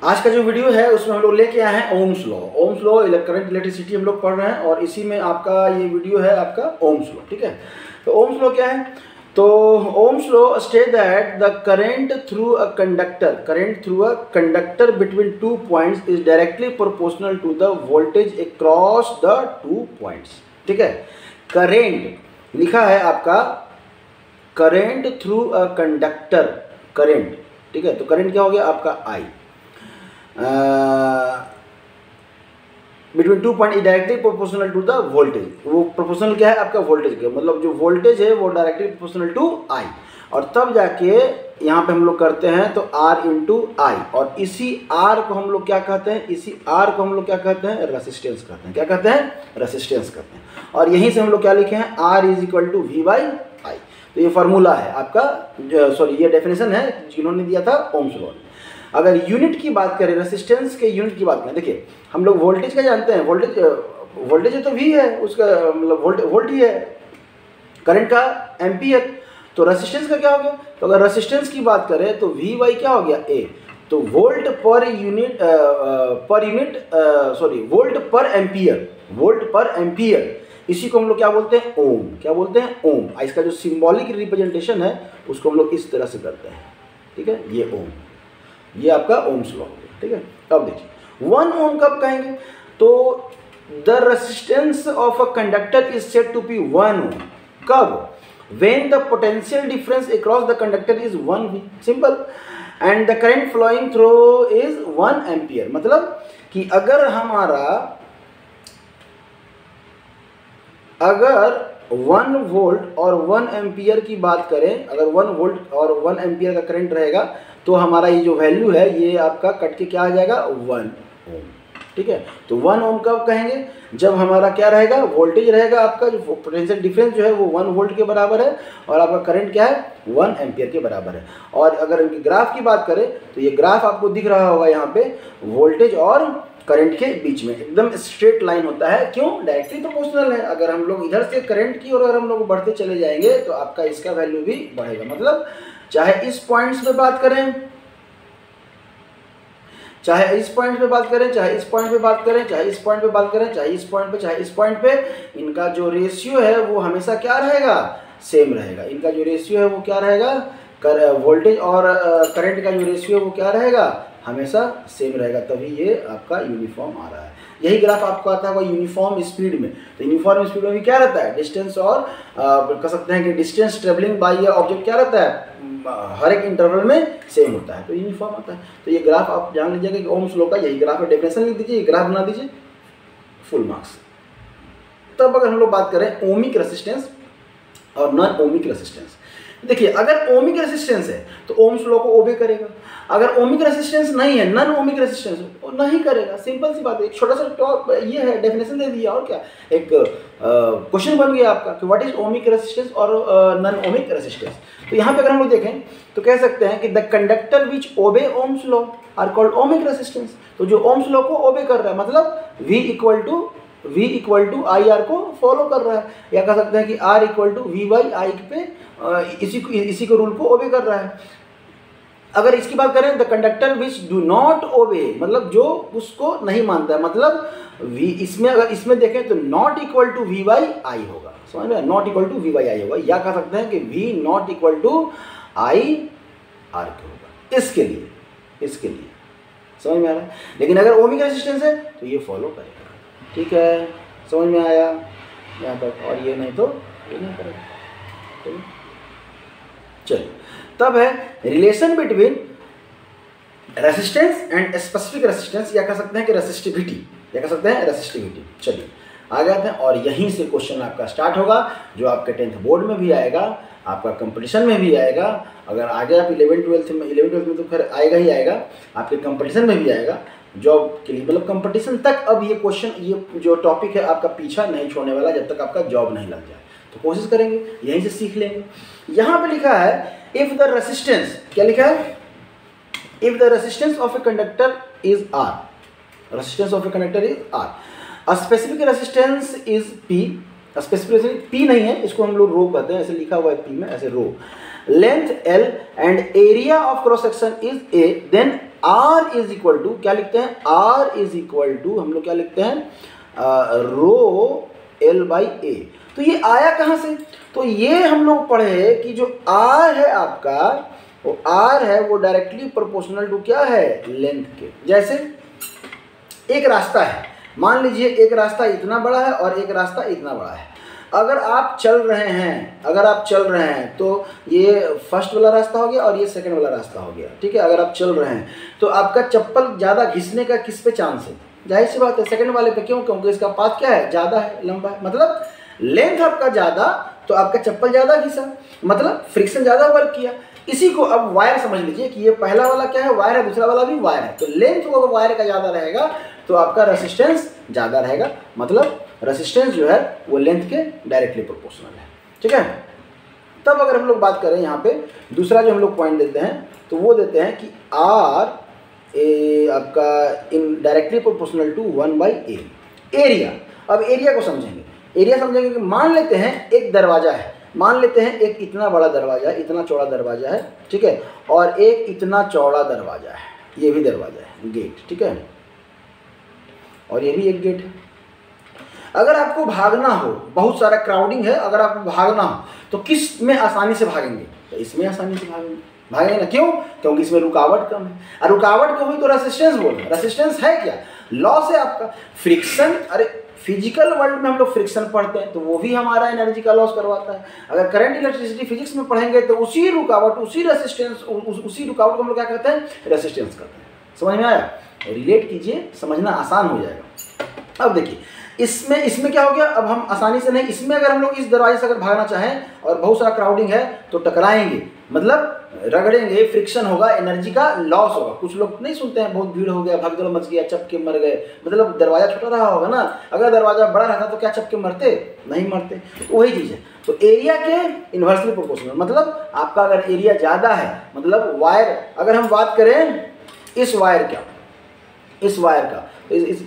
आज का जो वीडियो है उसमें हम लोग लेके आए हैं Ohm's law. Ohm's law current electricity हम लोग पढ़ रहे हैं और इसी में आपका ये वीडियो है आपका ओम्स लॉ। ठीक है, तो ओम्स लॉ क्या है? तो Ohm's law state that the current through a conductor between 2 points is directly proportional to the voltage across the 2 points. ठीक है, करेंट लिखा है आपका current through a conductor, current. ठीक है, तो करंट क्या हो गया आपका I between 2 point is directly proportional to the voltage. वो प्रोपोर्शनल क्या है आपका वोल्टेज के, मतलब जो वोल्टेज है वो डायरेक्टली प्रोपोर्शनल टू आई, और तब जाके यहाँ पे हम लोग करते हैं तो R इंटू आई, और इसी R को हम लोग क्या कहते हैं, इसी R को हम लोग क्या कहते हैं, रेसिस्टेंस कहते हैं। क्या कहते हैं? रेसिस्टेंस कहते हैं। और यहीं से हम लोग क्या लिखे हैं, R is equal to V by I. तो ये फार्मूला है आपका, सॉरी ये डेफिनेशन है जिन्होंने दिया था ओम्स लॉ। अगर यूनिट की बात करें, रेसिस्टेंस के यूनिट की बात करें, देखिए हम लोग वोल्टेज का जानते हैं, वोल्टेज तो V है, उसका मतलब वोल्ट ही है, करंट का एम्पियर। तो रेसिस्टेंस का क्या हो गया? तो अगर रेसिस्टेंस की बात करें तो V बाई क्या हो गया, A। तो वोल्ट पर यूनिट वोल्ट पर एम्पियर, वोल्ट पर एम्पियर, इसी को हम लोग क्या बोलते हैं, ओम। क्या बोलते हैं? ओम। इसका जो सिंबॉलिक रिप्रेजेंटेशन है उसको हम लोग इस तरह से करते हैं। ठीक है, ये ओम, ये आपका ओम्स लॉ। ठीक है, अब देखिए 1 ओम कब कहेंगे? तो the resistance of a conductor is said to be 1 ohm. कब? when the potential difference across the conductor is 1 V, simple, and the current flowing through is 1 ampere। मतलब कि अगर 1 वोल्ट और 1 एम्पियर की बात करें, अगर 1 वोल्ट और 1 एम्पियर का करंट रहेगा तो हमारा ये जो वैल्यू है ये आपका कट के क्या आ जाएगा, 1 ओम। ठीक है, तो 1 ओम कब कहेंगे? जब हमारा क्या रहेगा, वोल्टेज रहेगा आपका, जो पोटेंशियल डिफरेंस जो है वो 1 वोल्ट के बराबर है, और आपका करंट क्या है, 1 एम्पियर के बराबर है। और अगर इनकी ग्राफ की बात करें तो ये ग्राफ आपको दिख रहा होगा यहाँ पे, वोल्टेज और करंट के बीच में एकदम स्ट्रेट लाइन होता है। क्यों? डायरेक्टली प्रोपोर्शनल है। अगर हम लोग इधर से करंट की और अगर हम लोग बढ़ते चले जाएंगे तो आपका इसका वैल्यू भी बढ़ेगा। मतलब चाहे इस पॉइंट्स पे बात करें, चाहे इस पॉइंट पे बात करें, चाहे इस पॉइंट पे बात करें, चाहे इस पॉइंट पे बात करें, चाहे इस पॉइंट पे, चाहे इस पॉइंट पे, इनका जो रेशियो है वो हमेशा क्या रहेगा, सेम रहेगा। इनका जो रेशियो है वो क्या रहेगा, वोल्टेज और करंट का जो रेशियो है वो क्या रहेगा, हमेशा सेम रहेगा। तभी ये आपका यूनिफॉर्म आ रहा है। यही ग्राफ आपको आता है यूनिफॉर्म स्पीड में। तो यूनिफॉर्म स्पीड में भी क्या रहता है, डिस्टेंस और कह सकते हैं कि डिस्टेंस ट्रेवलिंग बाय ऑब्जेक्ट क्या रहता है, हर एक इंटरवल में सेम होता है, तो यूनिफॉर्म आता है। तो ये ग्राफ आप जान लीजिएगा कि ओम्स लॉ का यही ग्राफ है। डेफिनेशन लिख दीजिए, ग्राफ बना दीजिए, फुल मार्क्स। तब अगर हम लोग बात करें ओमिक रेसिस्टेंस और नॉन ओमिक रेसिस्टेंस, देखिए अगर ओमिक रेसिस्टेंस है तो ओम्स लॉ को ओबे करेगा। अगर ओमिक रेसिस्टेंस नहीं है, नॉन ओमिक रेसिस्टेंस वो नहीं करेगा। सिंपल सी बात है, एक छोटा सा टॉप ये है, डेफिनेशन दे दिया और क्या, एक क्वेश्चन बन गया आपका कि व्हाट इज ओमिक रेसिस्टेंस और नॉन ओमिक रेसिस्टेंस। तो यहाँ पे अगर हम लोग देखें तो कह सकते हैं कि the conductor which obey Ohm's law are called ohmic resistance. तो जो ओम्स लॉ को ओबे कर रहा है, मतलब V equal to I R को फॉलो कर रहा है, या कह सकते हैं कि R equal to V by I पे इसी को रूल को ओबे कर रहा है। अगर इसकी बात करें the conductor which do not obey, मतलब जो उसको नहीं मानता है, मतलब V इसमें अगर इसमें देखें तो not equal to V by I होगा, समझ में, not equal to V by I होगा, या कह सकते हैं कि V not equal to I R के होगा। इसके लिए समझ में आ रहा है। लेकिन अगर ओमिक रेजिस्टेंस है तो ये फॉलो करेगा। ठीक है, समझ में आया यहाँ तक, और ये नहीं तो ये नहीं करेगा। ठीक है, चलिए तब है relation between resistance and specific resistance, या कह सकते हैं कि रेसिस्टिविटी, या कह सकते हैं रेसिस्टिविटी। चलिए आगे आते हैं, और यहीं से क्वेश्चन आपका स्टार्ट होगा जो आपके 10th बोर्ड में भी आएगा, आपका कंपटीशन में भी आएगा। अगर आगे आप 11th-12th में तो फिर आएगा ही आएगा, आपके कंपटीशन में भी आएगा जॉब के लिए, मतलब कंपटीशन तक। अब ये क्वेश्चन, ये जो टॉपिक है आपका पीछा नहीं छोड़ने वाला जब तक आपका जॉब नहीं लग जाए। तो कोशिश करेंगे, यहीं से सीख लेंगे। यहाँ पे लिखा है इफ द रेसिस्टेंस, क्या लिखा है, if the resistance of a conductor is R, resistance of a conductor is R, a specific resistance is P, specific P नहीं है, इसको हम लोग रो कहते हैं, ऐसे लिखा हुआ है P में, ऐसे rho, length L and area of cross section is A, then R is equal to क्या लिखते हैं, R इज इक्वल टू हम लोग क्या लिखते हैं, रो L बाई ए। तो ये आया कहाँ से, तो ये हम लोग पढ़े कि जो R है आपका, वो R है वो डायरेक्टली प्रोपोर्शनल टू क्या है, लेंथ के। जैसे एक रास्ता है, मान लीजिए एक रास्ता इतना बड़ा है और एक रास्ता इतना बड़ा है। अगर आप चल रहे हैं तो ये फर्स्ट वाला रास्ता हो गया और ये सेकंड वाला रास्ता हो गया, ठीक है। अगर आप चल रहे हैं तो आपका चप्पल ज़्यादा घिसने का किस पे चांस है, जाहिर सी बात है सेकंड वाले पे। क्यों, क्योंकि इसका पाथ क्या है, ज़्यादा है, लंबा है, मतलब लेंथ आपका ज़्यादा तो आपका चप्पल ज़्यादा घिसा, मतलब फ्रिक्शन ज़्यादा वर्क किया। इसी को अब वायर समझ लीजिए कि ये पहला वाला क्या है, वायर है, दूसरा वाला भी वायर है। तो लेंथ अगर वायर का ज़्यादा रहेगा तो आपका रेसिस्टेंस ज़्यादा रहेगा, मतलब रेसिस्टेंस जो है वो लेंथ के डायरेक्टली प्रोपोर्शनल है, ठीक है। तब अगर हम लोग बात करें यहाँ पे दूसरा जो हम लोग पॉइंट देते हैं तो वो देते हैं कि R आपका in directly proportional to 1/a area. अब एरिया को समझेंगे, एरिया समझेंगे कि मान लेते हैं एक दरवाज़ा है, मान लेते हैं एक इतना बड़ा दरवाज़ा है, इतना चौड़ा दरवाज़ा है, ठीक है, और एक इतना चौड़ा दरवाज़ा है, ये भी दरवाज़ा है, गेट, ठीक है, और ये भी एक गेट है। अगर आपको भागना हो, बहुत सारा क्राउडिंग है, अगर आपको भागना हो तो किस में आसानी से भागेंगे, तो इसमें आसानी से भागेंगे ना, क्यों, क्योंकि इसमें रुकावट कम है। और रुकावट कम हुई तो रेसिस्टेंस बोल रहे हैं, रेसिस्टेंस है क्या, लॉस है आपका, फ्रिक्शन। अरे फिजिकल वर्ल्ड में हम लोग फ्रिक्शन पढ़ते हैं तो वो भी हमारा एनर्जी का लॉस करवाता है। अगर करंट इलेक्ट्रिसिटी फिजिक्स में पढ़ेंगे तो उसी रुकावट, उसी रेसिस्टेंस, उसी रुकावट को हम लोग क्या कहते हैं, रेसिस्टेंस करते हैं। समझ में आया, रिलेट कीजिए, समझना आसान हो जाएगा। अब देखिए इसमें क्या हो गया, अब हम आसानी से नहीं, इसमें अगर हम लोग इस दरवाजे से अगर भागना चाहें और बहुत सारा क्राउडिंग है तो टकराएंगे, मतलब रगड़ेंगे, फ्रिक्शन होगा, एनर्जी का लॉस होगा। कुछ लोग नहीं सुनते हैं, बहुत भीड़ हो गया, भगदड़ मच गया, चपके मर गए, मतलब दरवाजा छोटा रहा होगा ना, अगर दरवाजा बड़ा रहता तो क्या चपके मरते, नहीं मरते। तो वही चीज़ है, तो एरिया के इन्वर्सली प्रोपोर्शनल, मतलब आपका अगर एरिया ज़्यादा है, मतलब वायर, अगर हम बात करें इस वायर का, इस वायर का, इस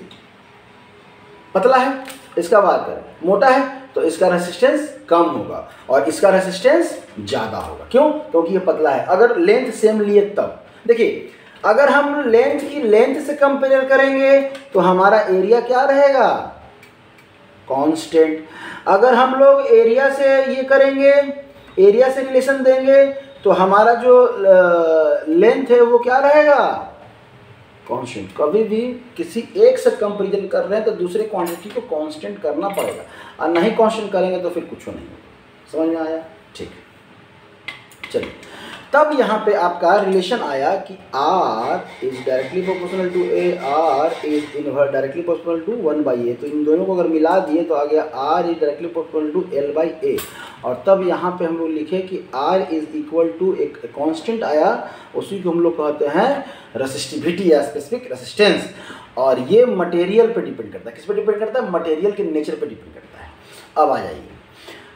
पतला है, इसका वायर करें मोटा है तो इसका रेसिस्टेंस कम होगा और इसका रेसिस्टेंस ज़्यादा होगा। क्यों, क्योंकि ये पतला है। अगर लेंथ सेम लिए तब देखिए, अगर हम लेंथ की लेंथ से कंपेयर करेंगे तो हमारा एरिया क्या रहेगा, कांस्टेंट। अगर हम लोग एरिया से ये करेंगे, एरिया से रिलेशन देंगे तो हमारा जो लेंथ है वो क्या रहेगा, कांस्टेंट। कभी भी किसी एक से कंपेरिजन कर रहे हैं तो दूसरे क्वांटिटी को कांस्टेंट करना पड़ेगा, और नहीं कांस्टेंट करेंगे तो फिर कुछ नहीं होगा। समझ में आया, ठीक है। चलिए, तब यहाँ पे आपका रिलेशन आया कि R is directly proportional to A, R is inverse directly proportional to 1/a। तो इन दोनों को अगर मिला दिए तो आ गया R is directly proportional to L/a। और तब यहाँ पे हम लोग लिखे कि R इज इक्वल टू एक कांस्टेंट आया, उसी को हम लोग कहते हैं रेसिस्टिविटी या स्पेसिफिक रेसिस्टेंस। और ये मटेरियल पे डिपेंड करता है, किस पे डिपेंड करता है, मटेरियल के नेचर पे डिपेंड करता है। अब आ जाइए,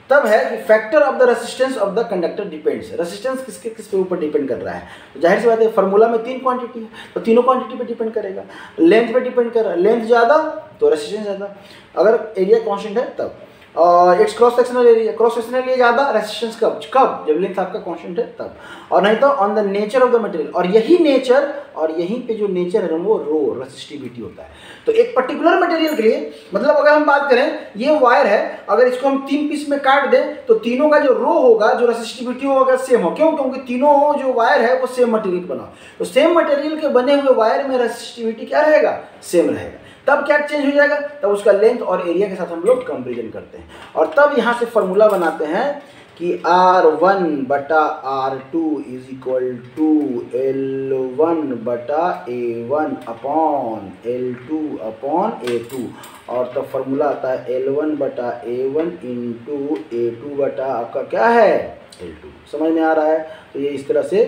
तब है कि factor of the resistance of the conductor depends. Resistance किसके किस पे ऊपर डिपेंड कर रहा है, तो जाहिर सी बात है फार्मूला में 3 क्वांटिटी है तो तीनों क्वांटिटी पे डिपेंड करेगा। लेंथ पे डिपेंड कर रहा है, लेंथ ज़्यादा तो रेसिस्टेंस ज़्यादा, अगर एरिया कांस्टेंट है तब। और it's cross sectional area, cross sectional area ज़्यादा, रेसिस्टेंस कब जब लेंथ आपका कांस्टेंट है तब। और नहीं तो on the nature of the material, और यही नेचर, और यहीं पे जो नेचर है वो रो रेसिस्टिविटी होता है। तो एक पर्टिकुलर मटेरियल के लिए, मतलब अगर हम बात करें ये वायर है, अगर इसको हम 3 पीस में काट दें तो तीनों का जो रो होगा, जो रेसिस्टिविटी होगा सेम हो। क्यों, क्योंकि तीनों जो वायर है वो सेम मटेरियल बना, तो सेम मटेरियल के बने हुए वायर में रेसिस्टिविटी क्या रहेगा, सेम रहेगा। तब क्या चेंज हो जाएगा, तब उसका लेंथ और एरिया के साथ हम लोग कंपेरिजन करते हैं। और तब यहाँ से फॉर्मूला बनाते हैं कि R1 बटा R2 is equal to L1 बटा A1 upon L2 upon A2। और तब फॉर्मूला आता है L1 बटा A1 इंटू A2 बटा आपका क्या है, L2। समझ में आ रहा है। तो ये इस तरह से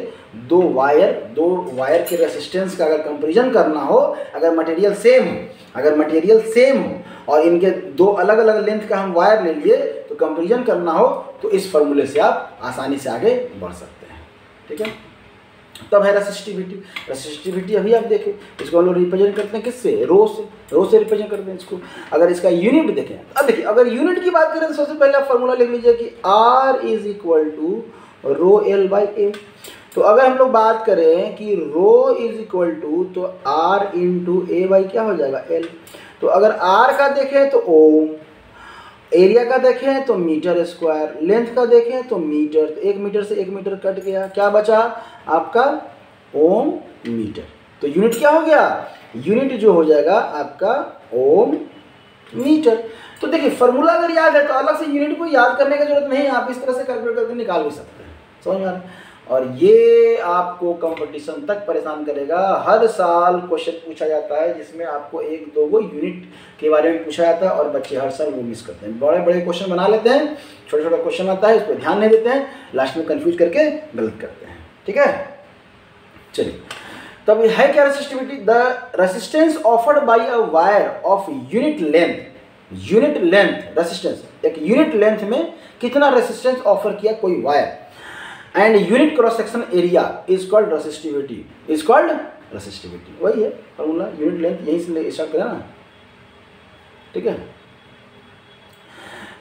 दो वायर के रेसिस्टेंस का अगर कंपैरिजन करना हो, अगर मटेरियल सेम हो और इनके 2 अलग अलग लेंथ का हम वायर ले लिए तो कंपैरिजन करना हो तो इस फॉर्मूले से आप आसानी से आगे बढ़ सकते हैं, ठीक है। तब है रेसिस्टिविटी। रेसिस्टिविटी अभी आप देखें, इसको हम लोग रिप्रेजेंट करते हैं किससे, रो से रिप्रेजेंट करते हैं इसको। अगर इसका यूनिट देखें, अब देखिए अगर यूनिट की बात करें तो सबसे पहले आप फॉर्मूला लिख लीजिए कि R is equal to rho L/a। तो अगर हम लोग बात करें कि रो इज इक्वल टू, तो आर इंटू ए बाई क्या हो जाएगा एल। तो अगर आर का देखें तो ओम, एरिया का देखें तो मीटर स्क्वायर, लेंथ का देखें तो मीटर, तो 1 मीटर से 1 मीटर कट गया, क्या बचा आपका ओम मीटर। तो यूनिट क्या हो गया, यूनिट जो हो जाएगा आपका ओम मीटर। तो देखिए फॉर्मूला अगर याद है तो अलग से यूनिट को याद करने की जरूरत नहीं है, आप इस तरह से कैलकुलेट करके निकाल भी सकते हैं, समझ में आ रहा है। और ये आपको कंपटीशन तक परेशान करेगा। हर साल क्वेश्चन पूछा जाता है जिसमें आपको 1-2 यूनिट के बारे में पूछा जाता है और बच्चे हर साल वो मिस करते हैं। बड़े बड़े क्वेश्चन बना लेते हैं, छोटा छोटा क्वेश्चन आता है उस पर ध्यान नहीं देते हैं, लास्ट में कंफ्यूज करके गलत करते हैं। ठीक है, चलिए तब है क्या resistivity, the resistance offered by a wire of unit length, unit length resistance, एक यूनिट लेंथ में कितना रेसिस्टेंस ऑफर किया कोई wire, and unit cross section area is called resistivity, is called resistivity. वही है फॉर्मूला, यूनिट लेंथ यहीं से start करें ना। ठीक है,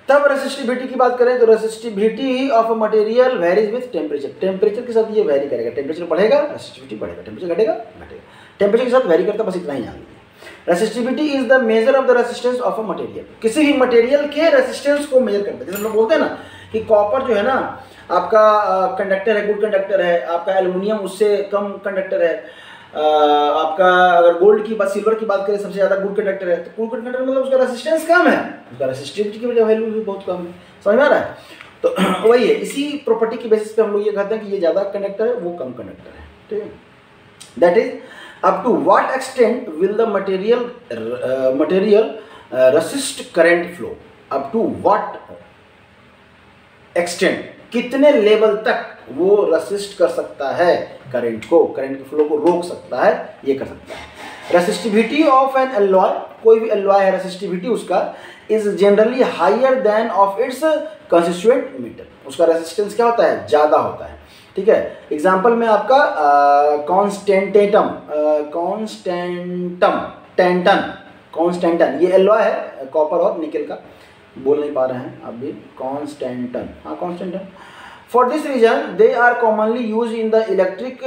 तब रेसिस्टिविटी की बात करें तो resistivity of a material varies with temperature, temperature के साथ ये वेरी करेगा, टेम्परेचर बढ़ेगा रेसिस्टिविटी बढ़ेगा, टेम्परेचर घटेगा घटेगा, टेम्परेचर के साथ वेरी करता, बस इतना ही जान लीजिए। Resistivity is the measure of the resistance of a material, किसी भी मटेरियल के रेसिस्टेंस को मेजर करता है। जैसे हम लोग बोलते हैं ना कि कॉपर जो है ना आपका कंडक्टर है, गुड कंडक्टर है, आपका एल्युमिनियम उससे कम कंडक्टर है, आपका अगर गोल्ड की बात, सिल्वर की बात करें सबसे ज़्यादा गुड कंडक्टर है, तो गुड कंडक्टर मतलब उसका रेसिस्टेंस कम है, उसका रेसिस्टिविटी की वैल्यू भी बहुत कम है, समझ में आ रहा है। तो वही है, इसी प्रॉपर्टी की बेसिस पे हम लोग ये कहते हैं कि ये ज़्यादा कंडक्टर है, वो कम कंडक्टर है। ठीक है, that is up to what extent will the material resist current flow, up to what extent, कितने लेवल तक वो रेसिस्ट कर सकता है करंट को, करंट के फ्लो को रोक सकता है, ये कर सकता है। रेसिस्टिविटी ऑफ एन एलॉय, कोई भी एलॉय है रेसिस्टिविटी उसका is generally higher than of its constituent metals, उसका रेसिस्टेंस क्या होता है, ज़्यादा होता है। ठीक है, एग्जाम्पल में आपका कॉन्स्टेंटन, ये एलॉय है कॉपर और निकल का, बोल नहीं पा रहे हैं आप भी, कॉन्स्टेंटन, हाँ constantan. For this reason they are commonly use in the electric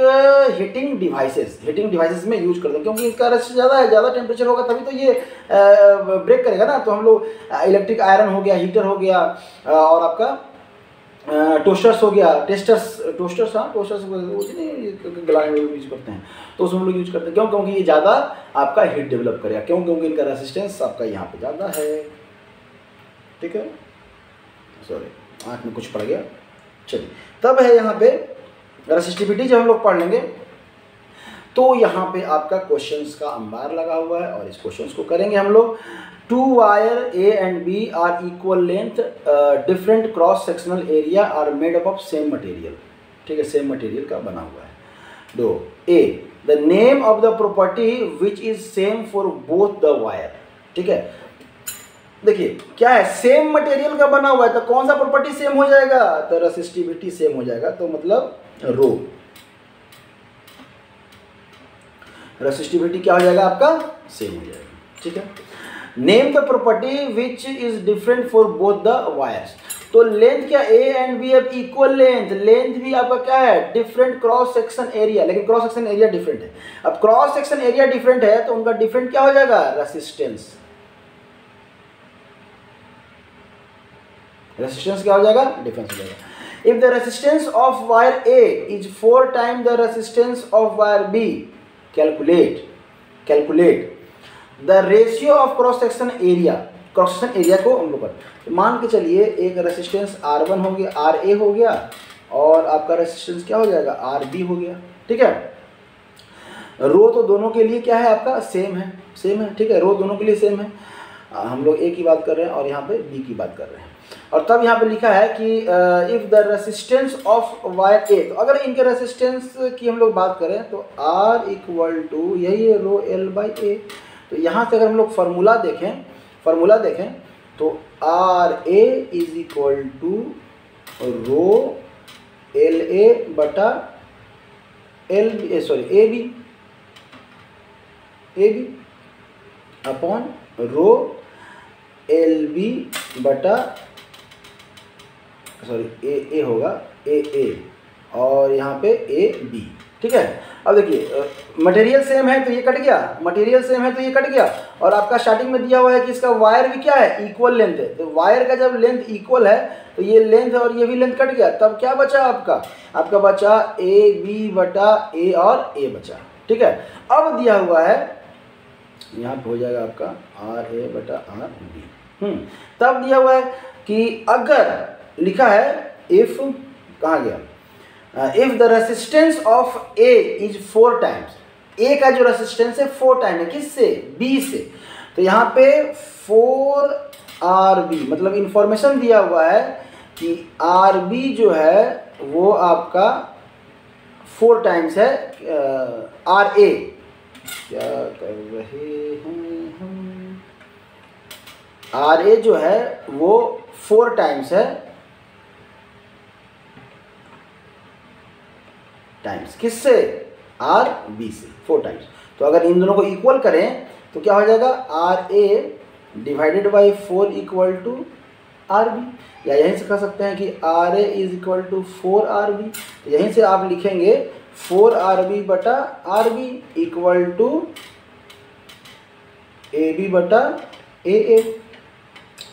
heating devices, heating devices में यूज करते हैं, क्योंकि इसका रेसिस्टेंस ज़्यादा है, ज़्यादा टेम्परेचर होगा तभी तो ये ब्रेक करेगा ना। तो हम लोग इलेक्ट्रिक आयरन हो गया, हीटर हो गया, और आपका टोस्टर्स हो गया, टोस्टर्स हाँ टोस्टर्स गलाने में यूज करते हैं, तो उसमें हम लोग यूज करते हैं, क्यों, क्योंकि ये ज़्यादा आपका हीट डेवलप करेगा, क्यों, क्योंकि इनका रेसिस्टेंस आपका यहाँ पे ज़्यादा है। ठीक है, सॉरी आँख में कुछ पड़ गया। चलिए, तब है यहाँ पे रेसिस्टिविटी जब हम लोग पढ़ लेंगे तो यहाँ पे आपका क्वेश्चंस का अंबार लगा हुआ है और इस क्वेश्चंस को करेंगे हम लोग। 2 wire A and B are equal length, different cross sectional area are made up of same material. ठीक है, सेम मटेरियल का बना हुआ है। दो A, the name of the property which is same for both the wire. ठीक है, देखिए क्या है, सेम मटेरियल का बना हुआ है तो कौन सा प्रॉपर्टी सेम हो जाएगा, तो रेसिस्टिविटी सेम हो जाएगा, तो मतलब रो, रेसिस्टिविटी क्या हो जाएगा आपका, सेम हो जाएगा। ठीक है, name the property which is different for both the wires, तो लेंथ क्या A एंड B अब इक्वल लेंथ, लेंथ भी आपका क्या है डिफरेंट क्रॉस सेक्शन एरिया, लेकिन क्रॉस सेक्शन एरिया डिफरेंट है। अब क्रॉस सेक्शन एरिया डिफरेंट है तो उनका डिफरेंट क्या हो जाएगा, रेसिस्टेंस, रेसिस्टेंस क्या हो जाएगा, डिफरेंस हो जाएगा। If the resistance of wire A is 4 time the resistance of wire B, calculate the ratio of cross section area, cross section area को हम लोग तो मान के चलिए एक रेसिस्टेंस R1 हो गया, RA हो गया, और आपका रेसिस्टेंस क्या हो जाएगा, RB हो गया। ठीक है, रो तो दोनों के लिए क्या है आपका, सेम है। ठीक है, रो दोनों के लिए सेम है, हम लोग A की बात कर रहे हैं और यहाँ पे B की बात कर रहे हैं। और तब यहाँ पे लिखा है कि if the resistance of wire A, तो अगर इनके रेसिस्टेंस की हम लोग बात करें तो R इक्वल टू यही है रो L/A। तो यहाँ से अगर हम लोग फार्मूला देखें तो RA is equal to rho LA बटा AB अपॉन रो LB बटा A होगा AA और यहाँ पे ए बी, ठीक है। अब देखिए मटेरियल सेम है तो ये कट गया, मटेरियल सेम है तो ये कट गया, और आपका स्टार्टिंग में दिया हुआ है कि इसका वायर भी क्या है, इक्वल लेंथ है। तो वायर का जब लेंथ इक्वल है तो ये लेंथ और ये भी लेंथ कट गया, तब क्या बचा आपका बचा ए बी बटा ए और ए बचा, ठीक है। अब दिया हुआ है यहाँ पे हो जाएगा आपका आर ए बटा आर बी। तब दिया हुआ है कि अगर लिखा है इफ, कहाँ गया, if the resistance of A is 4 times, A का जो रेसिस्टेंस है 4 टाइम है, किससे, बी से। तो यहाँ पे 4 आर बी, मतलब इंफॉर्मेशन दिया हुआ है कि आर बी जो है वो आपका 4 टाइम्स है आर ए। क्या कर रहे हैं हम, आर ए जो है वो 4 टाइम्स है, टाइम्स किससे, आर बी से, 4 टाइम्स। तो अगर इन दोनों को इक्वल करें तो क्या हो जाएगा, R A divided by 4 equal to R B, या यहीं से कह सकते हैं कि R A is equal to 4 R B. तो यहीं से आप लिखेंगे 4 आर बी बटा R B equal to A B बटा ए ए।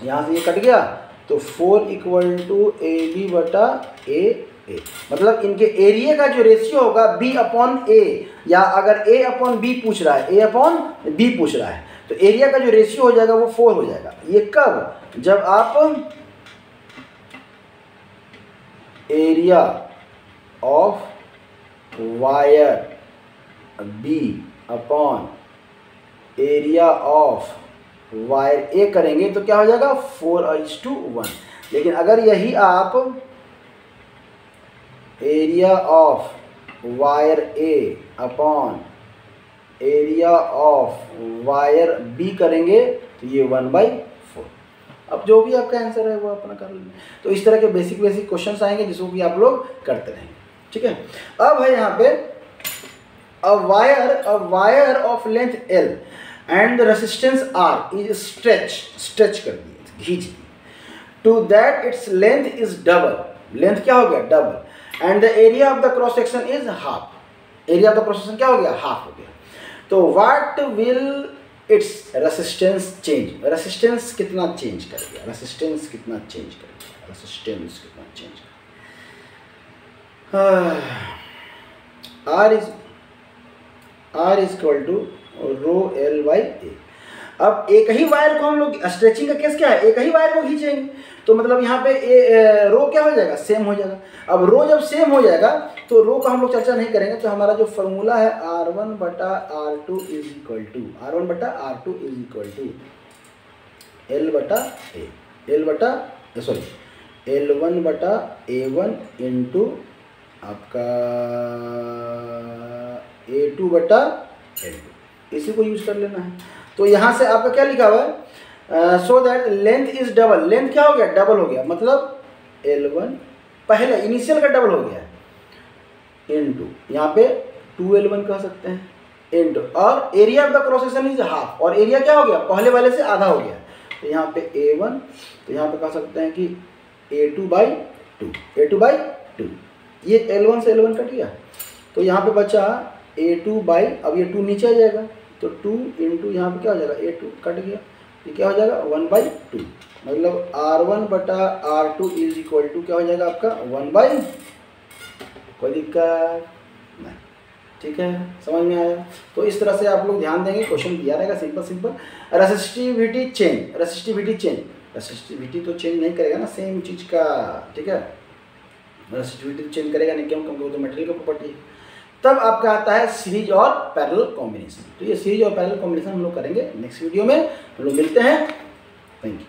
यहाँ से ये कट गया तो 4 इक्वल टू ए बी बटा ए ए। मतलब इनके एरिया का जो रेशियो होगा बी अपॉन ए, या अगर ए अपॉन बी पूछ रहा है, ए अपॉन बी पूछ रहा है, तो एरिया का जो रेशियो हो जाएगा वो 4 हो जाएगा। ये कब, जब आप area of wire B upon area of wire A करेंगे तो क्या हो जाएगा 4:1। लेकिन अगर यही आप area of wire A upon area of wire B करेंगे तो ये 1/4। अब जो भी आपका आंसर है वो अपना कर लेंगे। तो इस तरह के बेसिक क्वेश्चंस आएंगे जिसको कि आप लोग करते रहेंगे, ठीक है। अब है यहाँ पे a wire of length L and the resistance R is stretch कर दिए, खींच दिए, to that its length is double, length क्या हो गया, double, and the area of the cross section is half, area of the cross section क्या हो गया, हाफ हो गया। तो what will its resistance change, resistance कितना चेंज करेगा, रेसिस्टेंस कितना चेंज करेगा, रेसिस्टेंस कितना चेंज करेगा, R is equal to rho L by A. अब एक ही वायर को हम लोग, स्ट्रेचिंग का केस क्या है, एक ही वायर को खींचेंगे तो मतलब यहाँ पे रो क्या हो जाएगा, सेम हो जाएगा। अब रो जब सेम हो जाएगा तो रो का हम लोग चर्चा नहीं करेंगे। तो हमारा जो फॉर्मूला है R1 बटा R2 is equal to, R1 बटा R2 is equal to L बटा A, L बटा सॉरी L1 बटा A1 इंटू आपका A2 बटा L2, इसी को यूज कर लेना है। तो यहाँ से आपका क्या लिखा हुआ है, so that length is double, length क्या हो गया, डबल हो गया, मतलब L1 पहले इनिशियल का डबल हो गया इनटू यहाँ पे 2L1 कह सकते हैं इनटू, और area of the cross section is half, और एरिया क्या हो गया, पहले वाले से आधा हो गया। तो यहाँ पे A1, तो यहाँ पे कह सकते हैं कि A2/2, ये L1 से L1 कट गया, तो यहाँ पे बचा A2 बाई, अब ये 2 नीचे आ जाएगा तो 2 इंटू यहाँ पे क्या हो जाएगा, A2 कट गया, ये क्या हो जाएगा 1/2, मतलब R1 बटा R2 इज इक्वल टू क्या हो जाएगा आपका 1/, कोई दिक्कत नहीं, ठीक है, समझ में आया। तो इस तरह से आप लोग ध्यान देंगे, क्वेश्चन दिया रहेगा सिंपल। रेसिस्टिविटी तो चेंज नहीं करेगा ना, सेम चीज़ का, ठीक है, रेसिस्टिविटी तो चेंज करेगा नहीं, क्योंकि वो तो मटेरियल का प्रॉपर्टी है। तब आपका आता है सीरीज और पैरेलल कॉम्बिनेशन। तो ये सीरीज और पैरेलल कॉम्बिनेशन हम लोग करेंगे नेक्स्ट वीडियो में, हम लोग मिलते हैं, थैंक यू।